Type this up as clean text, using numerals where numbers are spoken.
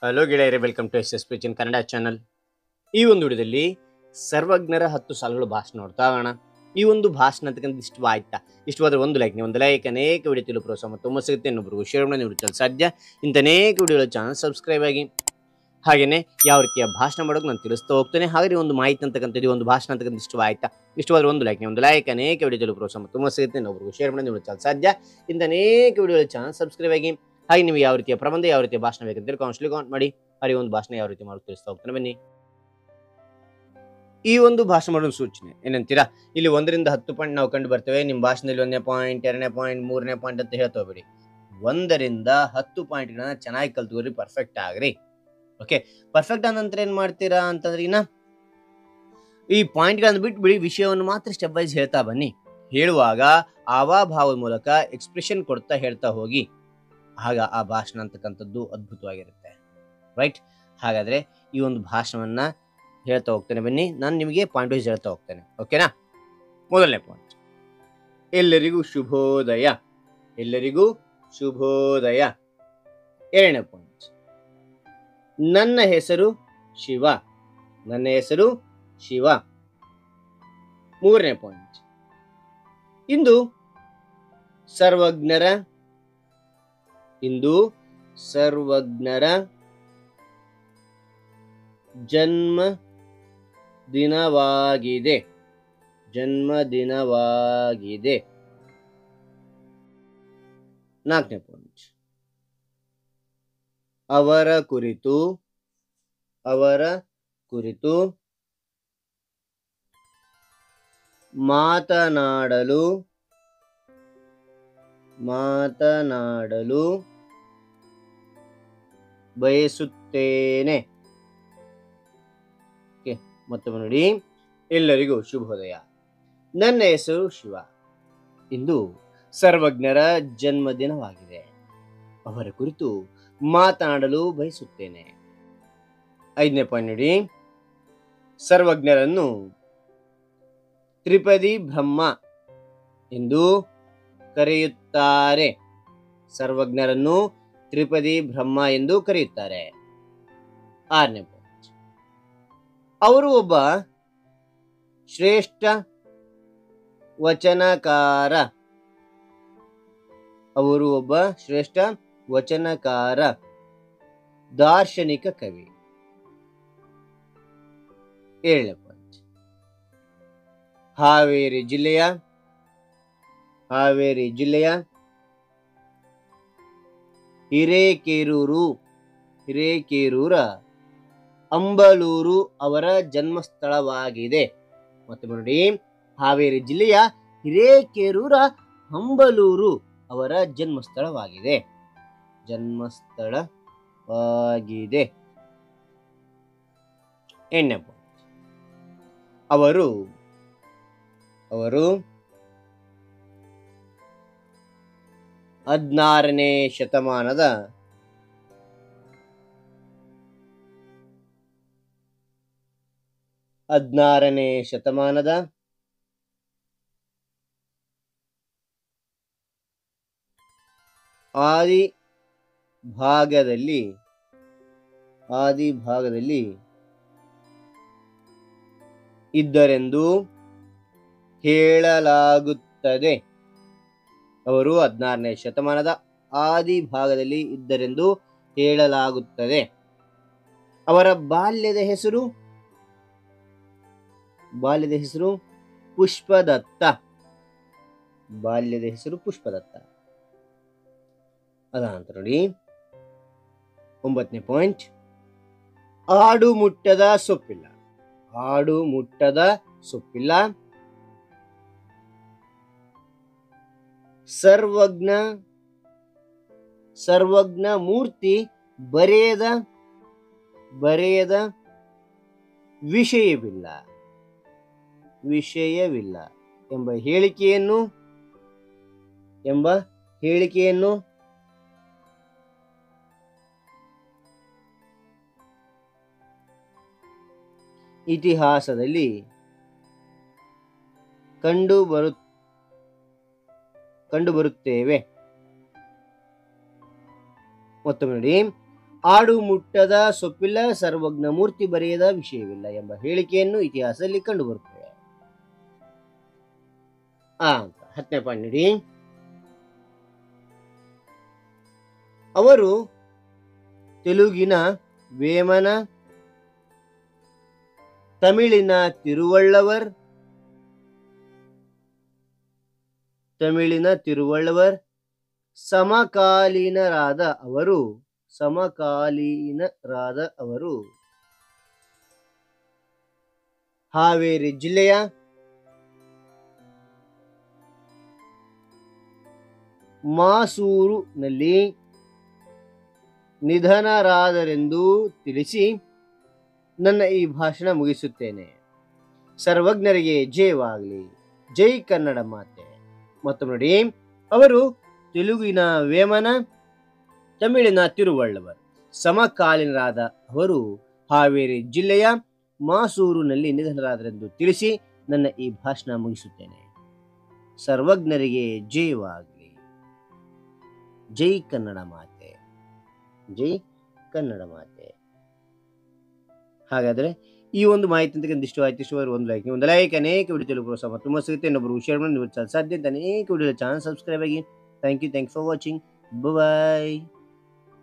Hello ಗೆಳೆಯರೇ, welcome to S in Kannada channel. ಈ ಒಂದು ವಿಡಿಯೋದಲ್ಲಿ ಸರ್ವಜ್ಞರ 10 ಸಾಲುಗಳು ಭಾಷಣ ನೋಡ್ತಾ ಹೋಗೋಣ. ಈ ಒಂದು ಭಾಷಣ ಅಂತಕ್ಕಂಥ ಇಷ್ಟವಾಯ್ತಾ? ಇಷ್ಟವಾದ್ರೆ ಒಂದು ಲೈಕ್, ನೀವು ಒಂದು ಲೈಕ್ ಅನೇಕ ವಿಡಿಯೋ ತಿಳಿದು ಪ್ರೋತ್ಸಾಹ ಮತ್ತು ತುಂಬ ಸಿಗುತ್ತೆ. ಇನ್ನೊಬ್ಬರಿಗೂ ಶೇರ್ ಮಾಡಿ ನೀವು ಸಾಧ್ಯ. ಇಂಥ ಅನೇಕ ವಿಡಿಯೋಗಳ ಚಾನಲ್ ಸಬ್ಸ್ಕ್ರೈಬ್ ಆಗಿ. ಹಾಗೆಯೇ ಯಾವ ರೀತಿಯ ಭಾಷಣ ಮಾಡೋಕೆ ನಾನು ತಿಳಿಸ್ತಾ ಹೋಗ್ತೇನೆ. ಹಾಗೆ ಒಂದು ಮಾಹಿತಿ ಅಂತಕ್ಕಂಥದ್ದು, ಒಂದು ಭಾಷಣ ಅಂತಕ್ಕಂಥ ಇಷ್ಟವಾಯ್ತಾ? ಇಷ್ಟವಾದ್ರೆ ಒಂದು ಲೈಕ್, ನೀವು ಒಂದು ಲೈಕ್ ಅನೇಕ ವಿಡಿಯೋ ತಿಳಿದು ಪ್ರೋತ್ಸಾಹ ಮತ್ತು ತುಂಬ ಸಿಗುತ್ತೆ. ಇನ್ನೊಬ್ಬರಿಗೂ ಶೇರ್ ಮಾಡಿ ನೀವು ಸಾಧ್ಯ. ಇಂಥ ಅನೇಕ ವಿಡಿಯೋಗಳ ಚಾನಲ್ ಸಬ್ಸ್ಕ್ರೈಬ್ ಆಗಿ. ಹಾಗೆ ನೀವು ಯಾವ ರೀತಿಯ ಪ್ರಬಂಧ, ಯಾವ ರೀತಿಯ ಭಾಷಣ ಬೇಕಂತೇಳಿ ಕಾಮೆಂಟ್ ಮಾಡಿ. ಹಾಗೆ ಒಂದು ಭಾಷಣ ಯಾವ ರೀತಿ ಮಾಡೋದು ತಿಳಿಸ್ತಾ ಹೋಗ್ತಾನೆ, ಬನ್ನಿ. ಈ ಒಂದು ಭಾಷಣ ಮಾಡೋ ಸೂಚನೆ ಏನಂತೀರಾ? ಇಲ್ಲಿ 1ರಿಂದ 10 ಪಾಯಿಂಟ್ ನಾವು ಕಂಡು ಬರ್ತೇವೆ. ನಿಮ್ಮ ಭಾಷಣದಲ್ಲಿ 1ನೇ ಪಾಯಿಂಟ್, 2ನೇ ಪಾಯಿಂಟ್, 3ನೇ ಪಾಯಿಂಟ್ ಅಂತ ಹೇಳ್ತಾ ಹೋಗ್ಬೇಡಿ. 1ರಿಂದ 10 ಪಾಯಿಂಟ್ಗಳನ್ನ ಚೆನ್ನಾಗಿ ಕಲ್ತ್ಕೋರಿ, ಪರ್ಫೆಕ್ಟ್ ಆಗ್ರಿ. ಓಕೆ, ಪರ್ಫೆಕ್ಟ್ ಆದ ನಂತರ ಏನ್ ಮಾಡ್ತೀರಾ ಅಂತಂದ್ರೆ, ಈ ಪಾಯಿಂಟ್ಗಳನ್ನು ಬಿಟ್ಬಿಡಿ, ವಿಷಯವನ್ನು ಮಾತ್ರ ಸ್ಟೆಪ್ ವೈಸ್ ಹೇಳ್ತಾ ಬನ್ನಿ. ಹೇಳುವಾಗ ಹಾವಭಾವದ ಮೂಲಕ ಎಕ್ಸ್ಪ್ರೆಷನ್ ಕೊಡ್ತಾ ಹೇಳ್ತಾ ಹೋಗಿ. ಆಗ ಆ ಭಾಷಣ ಅಂತಕ್ಕಂಥದ್ದು ಅದ್ಭುತವಾಗಿರುತ್ತೆ. ರೈಟ್? ಹಾಗಾದ್ರೆ ಈ ಒಂದು ಭಾಷಣವನ್ನ ಹೇಳ್ತಾ ಹೋಗ್ತೇನೆ, ಬನ್ನಿ. ನಾನು ನಿಮಗೆ ಪಾಯಿಂಟ್ ವೈಸ್ ಹೇಳ್ತಾ ಹೋಗ್ತೇನೆ. ಓಕೆನಾ? ಮೊದಲನೇ ಪಾಯಿಂಟ್, ಎಲ್ಲರಿಗೂ ಶುಭೋದಯ. ಎಲ್ಲರಿಗೂ ಶುಭೋದಯ. 2ನೇ ಪಾಯಿಂಟ್, ನನ್ನ ಹೆಸರು ಶಿವ. ನನ್ನ ಹೆಸರು ಶಿವ. 3ನೇ ಪಾಯಿಂಟ್, ಇಂದು ಸರ್ವಜ್ಞರ ಜನ್ಮ ದಿನವಾಗಿದೆ. ಜನ್ಮದಿನವಾಗಿದೆ. 4ನೇ ಪಾಯಿಂಟ್, ಅವರ ಕುರಿತು ಮಾತನಾಡಲು ಬಯಸುತ್ತೇನೆ. ಮತ್ತೊಮ್ಮೆ ನೋಡಿ, ಎಲ್ಲರಿಗೂ ಶುಭೋದಯ. ನನ್ನ ಹೆಸರು ಶಿವ. ಇಂದು ಸರ್ವಜ್ಞರ ಜನ್ಮದಿನವಾಗಿದೆ. ಅವರ ಕುರಿತು ಮಾತನಾಡಲು ಬಯಸುತ್ತೇನೆ. 5ನೇ ಪಾಯಿಂಟ್ ನೋಡಿ, ಸರ್ವಜ್ಞರನ್ನು ತ್ರಿಪದಿ ಬ್ರಹ್ಮ ಎಂದು ಕರೆಯುತ್ತಾರೆ. ಸರ್ವಜ್ಞರನ್ನು ತ್ರಿಪದಿ ಬ್ರಹ್ಮ ಎಂದು ಕರೆಯುತ್ತಾರೆ. 6ನೇ ಪಾಯಿಂಟ್, ಅವರು ಒಬ್ಬ ಶ್ರೇಷ್ಠ ವಚನಕಾರ. ಅವರು ಒಬ್ಬ ಶ್ರೇಷ್ಠ ವಚನಕಾರ, ದಾರ್ಶನಿಕ ಕವಿ. 7ನೇ ಪಾಯಿಂಟ್, ಹಾವೇರಿ ಜಿಲ್ಲೆಯ ಹಿರೇಕೇರೂರ ಅಂಬಲೂರು ಅವರ ಜನ್ಮಸ್ಥಳವಾಗಿದೆ. ಮತ್ತೆ ನೋಡಿ, ಹಾವೇರಿ ಜಿಲ್ಲೆಯ ಹಿರೇಕೇರೂರ ಅಂಬಲೂರು ಅವರ ಜನ್ಮಸ್ಥಳವಾಗಿದೆ. 8ನೇ ಪಾಯಿಂಟ್, ಅವರು 16ನೇ ಶತಮಾನದ ಆದಿ ಭಾಗದಲ್ಲಿ ಇದ್ದರೆಂದು ಹೇಳಲಾಗುತ್ತದೆ. ಅವರು 16ನೇ ಶತಮಾನದ ಆದಿ ಭಾಗದಲ್ಲಿ ಇದ್ದರೆಂದು ಹೇಳಲಾಗುತ್ತದೆ. ಅವರ ಬಾಲ್ಯದ ಹೆಸರು ಪುಷ್ಪದತ್ತ. ಅದ ನಂತರ ನೋಡಿ, 9ನೇ ಪಾಯಿಂಟ್, ಆಡು ಮುಟ್ಟದ ಸೊಪ್ಪಿಲ್ಲ. ಸರ್ವಜ್ಞ ಮೂರ್ತಿ ಬರೆಯದ ವಿಷಯವಿಲ್ಲ ಎಂಬ ಹೇಳಿಕೆಯನ್ನು ಇತಿಹಾಸದಲ್ಲಿ ಕಂಡುಬರುತ್ತೇವೆ. ಮತ್ತೊಮ್ಮೆ ನೋಡಿ, ಆಡು ಮುಟ್ಟದ ಸೊಪ್ಪಿಲ್ಲ, ಸರ್ವಜ್ಞ ಮೂರ್ತಿ ಬರೆಯದ ವಿಷಯವಿಲ್ಲ ಎಂಬ ಹೇಳಿಕೆಯನ್ನು ಇತಿಹಾಸದಲ್ಲಿ ಕಂಡುಬರುತ್ತವೆ. ಅಂತ 10ನೇ ಪಾಯಿಂಟ್ ನೋಡಿ. ಅವರು ತೆಲುಗಿನ ವೇಮನ, ತಮಿಳಿನ ತಿರುವಳ್ಳವರ್ ಸಮಕಾಲೀನರಾದ ಅವರು ಹಾವೇರಿ ಜಿಲ್ಲೆಯ ಮಾಸೂರುನಲ್ಲಿ ನಿಧನರಾದರೆಂದು ತಿಳಿಸಿ ನನ್ನ ಈ ಭಾಷಣ ಮುಗಿಸುತ್ತೇನೆ. ಸರ್ವಜ್ಞರಿಗೆ ಜಯವಾಗಲಿ. ಜೈ ಕನ್ನಡ ಮಾತೆ. ಮತ್ತೊಮ್ಮೆ ನೋಡಿ, ಅವರು ತೆಲುಗಿನ ವೇಮನ, ತಮಿಳಿನ ತಿರುವಳ್ಳವರ್ ಸಮಕಾಲೀನರಾದ ಅವರು ಹಾವೇರಿ ಜಿಲ್ಲೆಯ ಮಾಸೂರಿನಲ್ಲಿ ನಿಧನರಾದರೆಂದು ತಿಳಿಸಿ ನನ್ನ ಈ ಭಾಷಣ ಮುಗಿಸುತ್ತೇನೆ. ಸರ್ವಜ್ಞರಿಗೆ ಜಯವಾಗಲಿ. ಜೈ ಕನ್ನಡ ಮಾತೆ. ಜೈ ಕನ್ನಡ ಮಾತೆ. ಹಾಗಾದರೆ ಈ ಒಂದು ಮಾಹಿತಿ ಅಂತ ಇಷ್ಟವಾಯಿತು. ಒಂದು ಲೈಕ್, ಅನೇಕ ವಿಡಿಯೋ ತಿಳಿದು ಪ್ರೋತ್ಸಾಹ ತುಂಬ ಸಿಗುತ್ತೆ. ಇನ್ನೊಬ್ಬರು ಶೇರ್ ಮಾಡಿ ಸಾಧ್ಯ ಅನೇಕ ವಿಡಿಯೋ ಚಾನಲ್ ಸಬ್ಸ್ಕ್ರೈಬ್ ಆಗಿ. Thank you for watching. Bye.